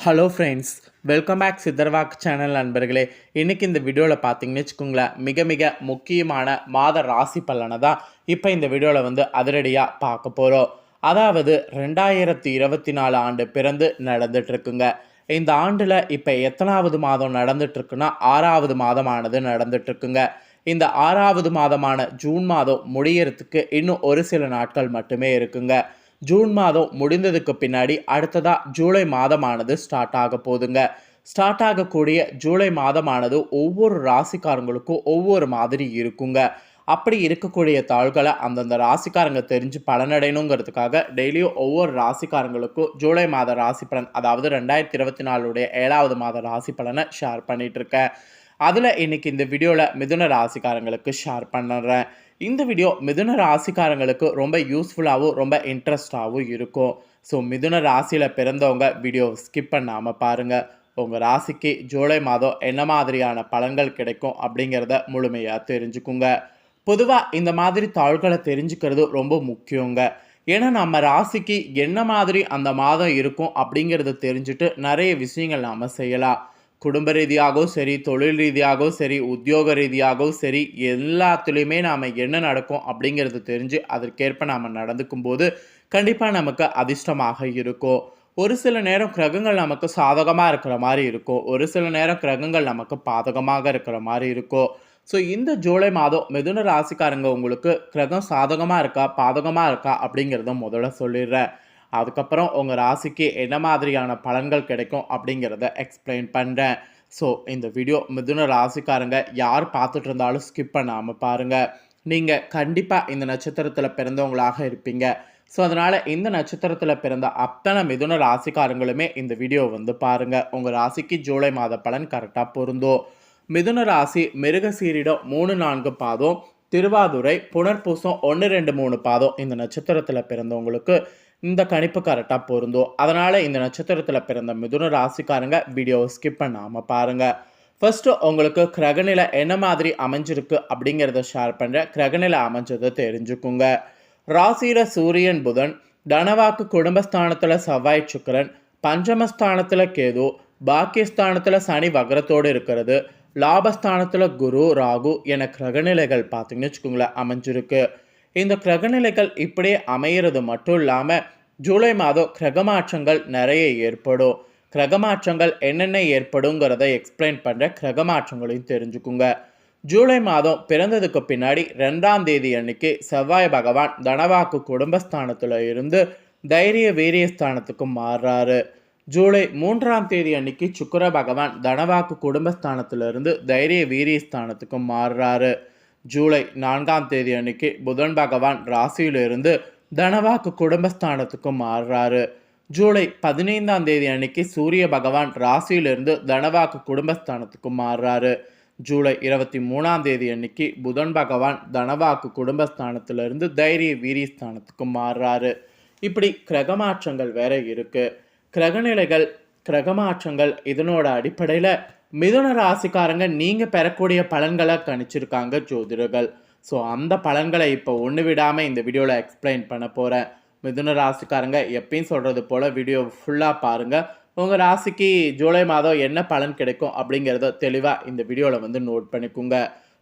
Hello friends, welcome back சித்தர்வாக் channel நண்பர்களே. இன்றைக்கி இந்த வீடியோவில் பார்த்தீங்கன்னு வச்சுக்கோங்களேன், மிக மிக முக்கியமான மாத ராசி பலனை தான் இப்போ இந்த வீடியோவில் அதிரடியாக பார்க்க போகிறோம். அதாவது 2024 ஆண்டு பிறந்து நடந்துட்டுருக்குங்க. இந்த ஆண்டில் இப்போ எத்தனாவது மாதம் நடந்துட்டுருக்குன்னா 6வது மாதமானது நடந்துட்டுருக்குங்க. இந்த 6வது மாதமான ஜூன் மாதம் முடியறதுக்கு இன்னும் ஒரு சில நாட்கள் மட்டுமே இருக்குங்க. ஜூன் மாதம் முடிந்ததுக்கு பின்னாடி அடுத்ததாக ஜூலை மாதமானது ஸ்டார்ட் ஆக போகுதுங்க. ஸ்டார்ட் ஆகக்கூடிய ஜூலை மாதமானது ஒவ்வொரு ராசிக்காரங்களுக்கும் ஒவ்வொரு மாதிரி இருக்குங்க. அப்படி இருக்கக்கூடிய தாள்களை அந்தந்த ராசிக்காரங்க தெரிஞ்சு பலனடையணுங்கிறதுக்காக டெய்லியும் ஒவ்வொரு ராசிக்காரங்களுக்கும் ஜூலை மாத ராசி பலன், அதாவது 2024 7வது மாத ராசி பலனை ஷேர் பண்ணிட்டு இருக்கேன். அதில் இன்னைக்கு இந்த வீடியோவில் மிதுன ராசிக்காரங்களுக்கு ஷேர் பண்ணுறேன். இந்த வீடியோ மிதுன ராசிக்காரங்களுக்கு ரொம்ப யூஸ்ஃபுல்லாகவும் ரொம்ப இன்ட்ரெஸ்டாகவும் இருக்கும். ஸோ மிதுன ராசியில் பிறந்தவங்க வீடியோ ஸ்கிப் பண்ணாமல் பாருங்கள். உங்கள் ராசிக்கு ஜூலை மாதம் என்ன மாதிரியான பலன்கள் கிடைக்கும் அப்படிங்கிறத முழுமையாக தெரிஞ்சுக்குங்க. பொதுவாக இந்த மாதிரி தாள்களை தெரிஞ்சுக்கிறது ரொம்ப முக்கியங்க. ஏன்னா நம்ம ராசிக்கு என்ன மாதிரி அந்த மாதம் இருக்கும் அப்படிங்கிறத தெரிஞ்சுட்டு நிறைய விஷயங்கள் நாம் செய்யலாம். குடும்ப ரீதியாகவும் சரி, தொழில் ரீதியாகவும் சரி, உத்தியோக ரீதியாகவும் சரி, எல்லாத்துலேயுமே நாம் என்ன நடக்கும் அப்படிங்கிறது தெரிஞ்சு அதற்கேற்ப நாம் நடந்துக்கும் போது கண்டிப்பாக நமக்கு அதிர்ஷ்டமாக இருக்கும். ஒரு சில நேரம் கிரகங்கள் நமக்கு சாதகமாக இருக்கிற மாதிரி இருக்கும், ஒரு சில நேரம் கிரகங்கள் நமக்கு பாதகமாக இருக்கிற மாதிரி இருக்கும். ஸோ இந்த ஜூலை மாதம் மிதுன ராசிக்காரங்க உங்களுக்கு கிரகம் சாதகமாக இருக்கா பாதகமாக இருக்கா அப்படிங்கிறத முதல்ல சொல்லிடுறேன். அதுக்கப்புறம் உங்கள் ராசிக்கு என்ன மாதிரியான பலன்கள் கிடைக்கும் அப்படிங்கிறத எக்ஸ்பிளைன் பண்ணுறேன். ஸோ இந்த வீடியோ மிதுன ராசிக்காரங்க யார் பார்த்துட்டு இருந்தாலும் ஸ்கிப் பண்ணாமல் பாருங்கள். நீங்கள் கண்டிப்பாக இந்த நட்சத்திரத்தில் பிறந்தவங்களாக இருப்பீங்க. ஸோ அதனால் இந்த நட்சத்திரத்தில் பிறந்த அத்தனை மிதுன ராசிக்காரங்களுமே இந்த வீடியோ பாருங்கள். உங்கள் ராசிக்கு ஜூலை மாத பலன் கரெக்டாக பொருந்தும். மிதுன ராசி மிருகசீரிடம் 3-4 பாதம், திருவாதுரை, புனர்பூசம் 1-2-3 பாதம் இந்த நட்சத்திரத்தில் பிறந்தவங்களுக்கு இந்த கணிப்பு கரெக்டாக பொருந்தும். அதனால் இந்த நட்சத்திரத்தில் பிறந்த மிதுன ராசிக்காரங்க வீடியோவை ஸ்கிப் பண்ணாமல் பாருங்கள். ஃபர்ஸ்ட்டு உங்களுக்கு கிரகநிலை என்ன மாதிரி அமைஞ்சிருக்கு அப்படிங்கிறத ஷேர் பண்ணுறேன். கிரகநிலை அமைஞ்சதை தெரிஞ்சுக்குங்க. ராசியில் சூரியன் புதன், தனவாக்கு குடும்பஸ்தானத்தில் செவ்வாய் சுக்கிரன், பஞ்சமஸ்தானத்தில் கேது, பாக்கியஸ்தானத்தில் சனி வக்ரத்தோடு இருக்கிறது, லாபஸ்தானத்தில் குரு ராகு என கிரகநிலைகள் பார்த்தீங்கன்னு வச்சுக்கோங்களேன் அமைஞ்சிருக்கு. இந்த கிரகநிலைகள் இப்படியே அமையிறது மட்டும் இல்லாமல் ஜூலை மாதம் கிரகமாற்றங்கள் நிறைய ஏற்படும். கிரகமாற்றங்கள் என்னென்ன ஏற்படுங்கிறத எக்ஸ்பிளைன் பண்ணுற கிரகமாற்றங்களையும் தெரிஞ்சுக்குங்க. ஜூலை மாதம் பிறந்ததுக்கு பின்னாடி 2ஆம் தேதி அன்னைக்கு செவ்வாய் பகவான் தனவாக்கு குடும்பஸ்தானத்தில் இருந்து தைரிய வீரியஸ்தானத்துக்கு மாறுறாரு. ஜூலை 3ஆம் தேதி அன்னைக்கு சுக்கிர பகவான் தனவாக்கு குடும்பஸ்தானத்திலிருந்து தைரிய வீரியஸ்தானத்துக்கு மாறுறாரு. ஜூலை 4ஆம் தேதி அன்னைக்கு புதன் பகவான் ராசியிலிருந்து தனவாக்கு குடும்பஸ்தானத்துக்கு மாறுறாரு. ஜூலை 15ஆம் தேதி அன்னைக்கு சூரிய பகவான் ராசியிலிருந்து தனவாக்கு குடும்பஸ்தானத்துக்கு மாறுறாரு. ஜூலை 23ஆம் தேதி அன்னைக்கு புதன் பகவான் தனவாக்கு குடும்பஸ்தானத்திலிருந்து தைரிய வீரியஸ்தானத்துக்கு மாறுறாரு. இப்படி கிரகமாற்றங்கள் வேற இருக்கு. கிரகநிலைகள், கிரகமாற்றங்கள் இதனோட அடிப்படையில் மிதுன ராசிக்காரங்க நீங்கள் பெறக்கூடிய பலன்களை கணிச்சிருக்காங்க ஜோதிடர்கள். ஸோ அந்த பலன்களை இப்போ ஒன்று விடாமல் இந்த வீடியோவில் எக்ஸ்பிளைன் பண்ண போகிறேன். மிதுன ராசிக்காரங்க எப்பயும் சொல்கிறது போல் வீடியோ ஃபுல்லாக பாருங்கள். உங்கள் ராசிக்கு ஜூலை மாதம் என்ன பலன் கிடைக்கும் அப்படிங்கிறத தெளிவாக இந்த வீடியோவில் நோட் பண்ணிக்கோங்க.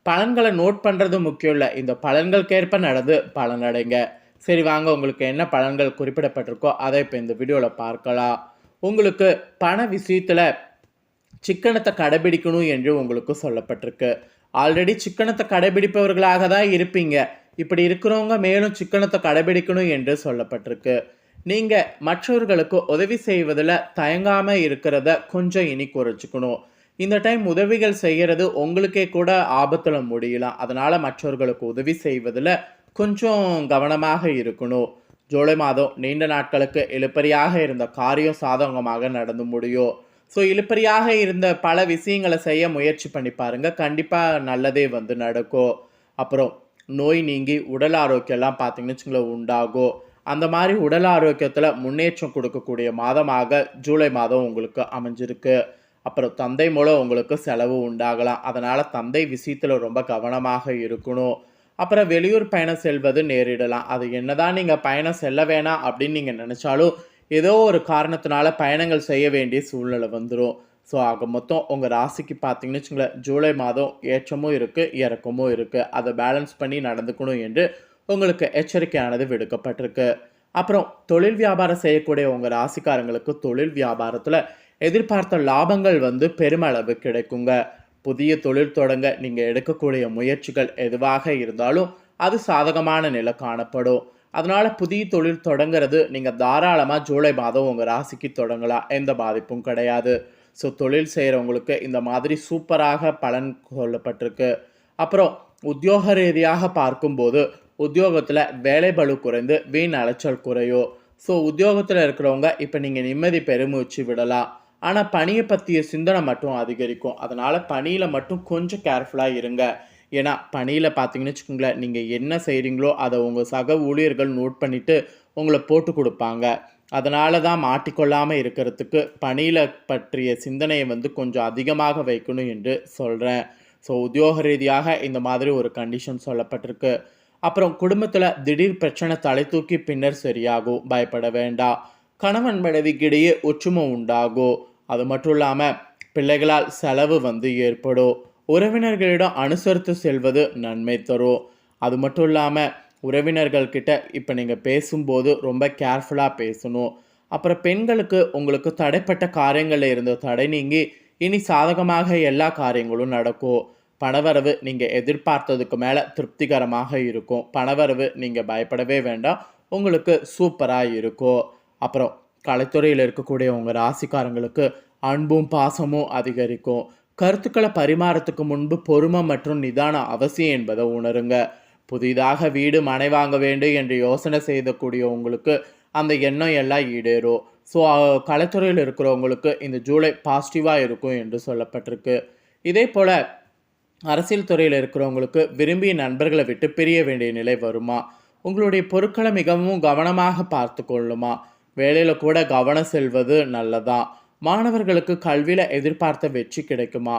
பலன்களை நோட் பண்ணுறது முக்கியம் இல்லை, இந்த பலன்களுக்கேற்ப நடந்து பலனடைங்க. சரி வாங்க, உங்களுக்கு என்ன பலன்கள் குறிப்பிடப்பட்டிருக்கோ அதை இப்போ இந்த வீடியோவில் பார்க்கலாம். உங்களுக்கு பண விஷயத்தில் சிக்கனத்தை கடைபிடிக்கணும் என்று உங்களுக்கு சொல்லப்பட்டிருக்கு. ஆல்ரெடி சிக்கனத்தை கடைபிடிப்பவர்களாக தான் இருப்பீங்க. இப்படி இருக்கிறவங்க மேலும் சிக்கனத்தை கடைபிடிக்கணும் என்று சொல்லப்பட்டிருக்கு. நீங்கள் மற்றவர்களுக்கு உதவி செய்வதில் தயங்காமல் இருக்கிறத கொஞ்சம் இனி குறைச்சிக்கணும். இந்த டைம் உதவிகள் செய்கிறது உங்களுக்கே கூட ஆபத்தில் முடியலாம். அதனால் மற்றவர்களுக்கு உதவி செய்வதில் கொஞ்சம் கவனமாக இருக்கணும். ஜூலை மாதம் நீண்ட நாட்களுக்கு இழுபறியாக இருந்த காரியம் சாதகமாக நடந்து முடியும். ஸோ இழுபறியாக இருந்த பல விஷயங்களை செய்ய முயற்சி பண்ணி பாருங்கள், கண்டிப்பாக நல்லதே நடக்கும். அப்புறம் நோய் நீங்கி உடல் ஆரோக்கியம்லாம் பார்த்தீங்கன்னு வச்சுங்களேன் உண்டாகும். அந்த மாதிரி உடல் ஆரோக்கியத்தில் முன்னேற்றம் கொடுக்கக்கூடிய மாதமாக ஜூலை மாதம் உங்களுக்கு அமைஞ்சிருக்கு. அப்புறம் தந்தை மூலம் உங்களுக்கு செலவு உண்டாகலாம். அதனால் தந்தை விஷயத்தில் ரொம்ப கவனமாக இருக்கணும். அப்புறம் வெளியூர் பயணம் செல்வது நேரிடலாம். அது என்னதான் நீங்கள் பயணம் செல்ல வேணாம் அப்படின்னு நீங்கள் நினச்சாலும் ஏதோ ஒரு காரணத்தினால பயணங்கள் செய்ய வேண்டிய சூழ்நிலை வந்துடும். ஸோ ஆக மொத்தம் உங்கள் ராசிக்கு பார்த்தீங்கன்னு வச்சுங்களேன், ஜூலை மாதம் ஏற்றமும் இருக்குது, இறக்கமும் இருக்குது. அதை பேலன்ஸ் பண்ணி நடந்துக்கணும் என்று உங்களுக்கு எச்சரிக்கையானது விடுக்கப்பட்டிருக்கு. அப்புறம் தொழில் வியாபாரம் செய்யக்கூடிய உங்கள் ராசிக்காரங்களுக்கு தொழில் வியாபாரத்தில் எதிர்பார்த்த லாபங்கள் வந்து பெருமளவு கிடைக்குங்க. புதிய தொழில் தொடங்க நீங்கள் எடுக்கக்கூடிய முயற்சிகள் எதுவாக இருந்தாலும் அது சாதகமான நிலை காணப்படும். அதனால புதிய தொழில் தொடங்கிறது நீங்கள் தாராளமாக ஜூலை மாதம் உங்கள் ராசிக்கு தொடங்கலாம், எந்த பாதிப்பும் கிடையாது. ஸோ தொழில் செய்கிறவங்களுக்கு இந்த மாதிரி சூப்பராக பலன் சொல்லப்பட்டிருக்கு. அப்புறம் உத்தியோக ரீதியாக பார்க்கும்போது உத்தியோகத்தில் வேலை பளு குறைந்து வீண் அலைச்சல் குறையும். ஸோ உத்தியோகத்தில் இருக்கிறவங்க இப்போ நீங்கள் நிம்மதி பெருமூச்சு விடலாம். ஆனால் பணியை பற்றிய சிந்தனை மட்டும் அதிகரிக்கும். அதனால் பணியில் மட்டும் கொஞ்சம் கேர்ஃபுல்லாக இருங்க. ஏன்னா பணியில் பார்த்தீங்கன்னு வச்சுக்கோங்களேன், நீங்கள் என்ன செய்கிறீங்களோ அதை உங்கள் சக ஊழியர்கள் நோட் பண்ணிவிட்டு உங்களை போட்டு கொடுப்பாங்க. அதனால தான் மாட்டிக்கொள்ளாமல் இருக்கிறதுக்கு பணியில் பற்றிய சிந்தனையை வந்து கொஞ்சம் அதிகமாக வைக்கணும் என்று சொல்கிறேன். ஸோ உத்தியோக ரீதியாக இந்த மாதிரி ஒரு கண்டிஷன் சொல்லப்பட்டிருக்கு. அப்புறம் குடும்பத்தில் திடீர் பிரச்சனை தலை தூக்கி பின்னர் சரியாகும், பயப்பட வேண்டாம். கணவன் மனைவிக்கிடையே ஒற்றுமை உண்டாகும். அது மட்டும் இல்லாமல் பிள்ளைகளால் செலவு வந்து ஏற்படும். உறவினர்களிடம் அனுசரித்து செல்வது நன்மை தரும். அது மட்டும் இல்லாமல் உறவினர்கள்கிட்ட இப்போ நீங்கள் பேசும்போது ரொம்ப கேர்ஃபுல்லாக பேசணும். அப்புறம் பெண்களுக்கு உங்களுக்கு தடைப்பட்ட காரியங்களில் இருந்த தடை நீங்கி இனி சாதகமாக எல்லா காரியங்களும் நடக்கும். பணவரவு நீங்கள் எதிர்பார்த்ததுக்கு மேலே திருப்திகரமாக இருக்கும். பணவரவு நீங்கள் பயப்படவே வேண்டாம், உங்களுக்கு சூப்பராக இருக்கும். அப்புறம் கலைத்துறையில் இருக்கக்கூடிய உங்கள் ராசிக்காரங்களுக்கு அன்பும் பாசமும் அதிகரிக்கும். கருத்துக்களை பரிமாறத்துக்கு முன்பு பொறுமை மற்றும் நிதானம் அவசியம் என்பதை உணருங்க. புதிதாக வீடு மனை வாங்க வேண்டும் என்று யோசனை செய்யக்கூடிய உங்களுக்கு அந்த எண்ணம் எல்லாம் ஈடேறும். ஸோ கலைத்துறையில் இருக்கிறவங்களுக்கு இந்த ஜூலை பாசிட்டிவாக இருக்கும் என்று சொல்லப்பட்டிருக்கு. இதே போல் அரசியல் துறையில் இருக்கிறவங்களுக்கு விரும்பிய நண்பர்களை விட்டு பிரிய வேண்டிய நிலை வருமா? உங்களுடைய பொருட்களை மிகவும் கவனமாக பார்த்து கொள்ளுமா? வேலையில் கூட கவனம் செல்வது நல்லதா? மாணவர்களுக்கு கல்வியில் எதிர்பார்த்த வெற்றி கிடைக்குமா?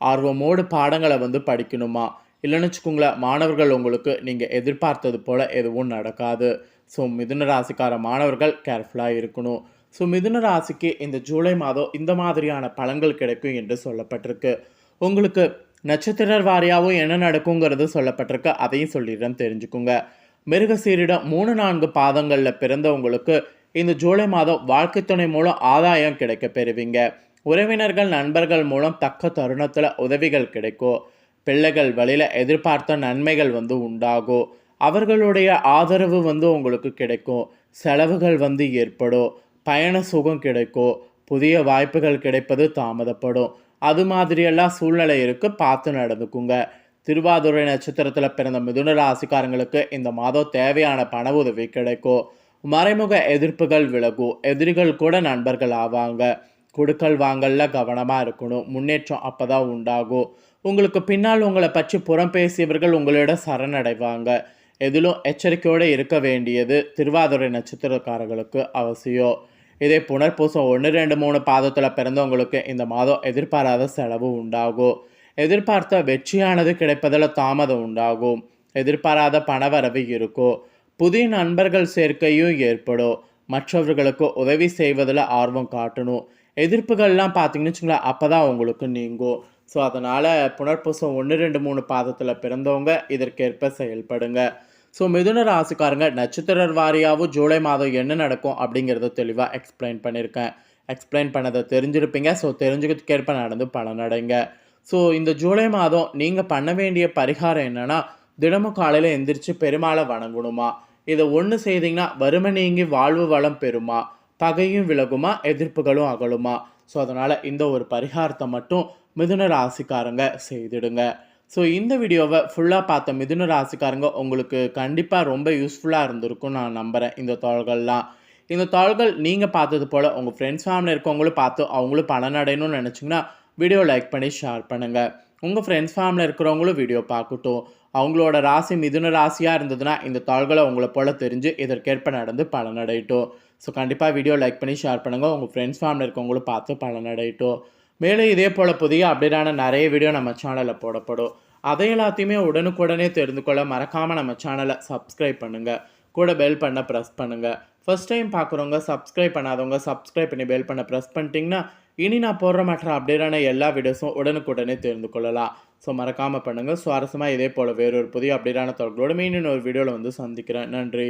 ஆர்வமோடு பாடங்களை வந்து படிக்கணுமா? இல்லைன்னு வச்சுக்கோங்களேன், மாணவர்கள் உங்களுக்கு நீங்கள் எதிர்பார்த்தது போல் எதுவும் நடக்காது. ஸோ மிதுன ராசிக்கார மாணவர்கள் கேர்ஃபுல்லாக இருக்கணும். ஸோ மிதுன ராசிக்கு இந்த ஜூலை மாதம் இந்த மாதிரியான பலன்கள் கிடைக்கும் என்று சொல்லப்பட்டிருக்கு. உங்களுக்கு நட்சத்திர வாரியாகவும் என்ன நடக்குங்கிறது சொல்லப்பட்டிருக்கு, அதையும் சொல்லிடுறேன், தெரிஞ்சுக்குங்க. மிருகசீரிடம் 3-4 பாதங்களில் பிறந்தவங்களுக்கு இந்த ஜூலை மாதம் வாழ்க்கை துணை மூலம் ஆதாயம் கிடைக்க பெறுவீங்க. உறவினர்கள் நண்பர்கள் மூலம் தக்க தருணத்தில் உதவிகள் கிடைக்கும். பிள்ளைகள் வழியில் எதிர்பார்த்த நன்மைகள் வந்து உண்டாகும். அவர்களுடைய ஆதரவு வந்து உங்களுக்கு கிடைக்கும். செலவுகள் வந்து ஏற்படும். பயண சுகம் கிடைக்கும். புதிய வாய்ப்புகள் கிடைப்பது தாமதப்படும். அது மாதிரியெல்லாம் சூழ்நிலை இருக்குது, பார்த்து நடந்துக்குங்க. திருவாதிரை நட்சத்திரத்தில் பிறந்த மிதுன ராசிக்காரங்களுக்கு இந்த மாதம் தேவையான பண உதவி கிடைக்கும். மறைமுக எதிர்ப்புகள் விலகும். எதிரிகள் கூட நண்பர்கள் ஆவாங்க. கொடுக்கல் வாங்கல்ல கவனமாக இருக்கணும். முன்னேற்றம் அப்போ தான் உண்டாகும். உங்களுக்கு பின்னால் உங்களை பற்றி புறம் பேசியவர்கள் உங்களோட சரணடைவாங்க. எதிலும் எச்சரிக்கையோடு இருக்க வேண்டியது திருவாதிரை நட்சத்திரக்காரர்களுக்கு அவசியம். இதே புனர்பூசம் 1, 2, 3 பாதத்தில் பிறந்தவங்களுக்கு இந்த மாதம் எதிர்பாராத செலவு உண்டாகும். எதிர்பார்த்த வெற்றியானது கிடைப்பதில் தாமதம் உண்டாகும். எதிர்பாராத பணவரவு இருக்கும். புதிய நண்பர்கள் சேர்க்கையும் ஏற்படும். மற்றவர்களுக்கு உதவி செய்வதில் ஆர்வம் காட்டணும். எதிர்ப்புகள்லாம் பார்த்தீங்கன்னு வச்சுங்களேன், அப்போ தான் உங்களுக்கு நீங்கும். ஸோ அதனால் புனர்பூசம் 1, 2, 3 பாதத்தில் பிறந்தவங்க இதற்கேற்ப செயல்படுங்க. ஸோ மிதுன ராசிக்காரங்க நட்சத்திர வாரியாகவும் ஜூலை மாதம் என்ன நடக்கும் அப்படிங்கிறத தெளிவாக எக்ஸ்பிளைன் பண்ணியிருக்கேன். எக்ஸ்பிளைன் பண்ணதை தெரிஞ்சிருப்பீங்க. ஸோ தெரிஞ்சுக்கிறதுக்கேற்ப நடந்து பலனடைங்க. ஸோ இந்த ஜூலை மாதம் நீங்கள் பண்ண வேண்டிய பரிகாரம் என்னென்னா, தினமும் காலையில் எந்திரிச்சு பெருமாளை வணங்கணுமா. இதை ஒன்று செய்தீங்கன்னா வறுமை நீங்கி வாழ்வு வளம் பெறுமா, பகையும் விலகுமா, எதிர்ப்புகளும் அகலுமா. ஸோ அதனால் இந்த ஒரு பரிகாரத்தை மட்டும் மிதுன ராசிக்காரங்க செய்திடுங்க. ஸோ இந்த வீடியோவை ஃபுல்லாக பார்த்த மிதுன ராசிக்காரங்க உங்களுக்கு கண்டிப்பாக ரொம்ப யூஸ்ஃபுல்லாக இருந்திருக்கும் நான் நம்புகிறேன். இந்த தாள்கள் நீங்கள் பார்த்தது போல் உங்கள் ஃப்ரெண்ட்ஸ் ஃபேமிலி இருக்கவங்களும் பார்த்து அவங்களும் பலனடையணும்னு நினச்சிங்கன்னா வீடியோ லைக் பண்ணி ஷேர் பண்ணுங்கள். உங்கள் ஃப்ரெண்ட்ஸ் ஃபேமிலி இருக்கிறவங்களும் வீடியோ பார்க்கட்டும். அவங்களோட ராசி மிதுன ராசியாக இருந்ததுன்னா இந்த தாள்களை உங்களை போல் தெரிஞ்சு இதற்கேற்ப நடந்து பலனடையட்டும். ஸோ கண்டிப்பாக வீடியோ லைக் பண்ணி ஷேர் பண்ணுங்கள். உங்கள் ஃப்ரெண்ட்ஸ் ஃபேமிலி இருக்கவங்களும் பார்த்து பலனடையட்டும். மேலும் இதே போல் புதிய அப்டேட்டான நிறைய வீடியோ நம்ம சேனலில் போடப்படும். அதை எல்லாத்தையுமே உடனுக்குடனே தெரிந்து கொள்ள மறக்காமல் நம்ம சேனலை சப்ஸ்கிரைப் பண்ணுங்கள். கூட பெல் பண்ண ப்ரெஸ் பண்ணுங்கள். ஃபர்ஸ்ட் டைம் பார்க்குறவங்க, சப்ஸ்கிரைப் பண்ணாதவங்க சப்ஸ்கிரைப் பண்ணி பெல் பண்ண ப்ரெஸ் பண்ணிட்டீங்கன்னா, இனி நான் போடுற மற்ற அப்டேட்டான எல்லா வீடியோஸும் உடனுக்குடனே தெரிந்து கொள்ளலாம். ஸோ மறக்காமல் பண்ணுங்கள். சுவாரஸ்யமாக இதே போல் வேறொரு புதிய அப்டேட்டான தகவலோடு மீண்டும் ஒரு வீடியோவில் வந்து சந்திக்கிறேன். நன்றி.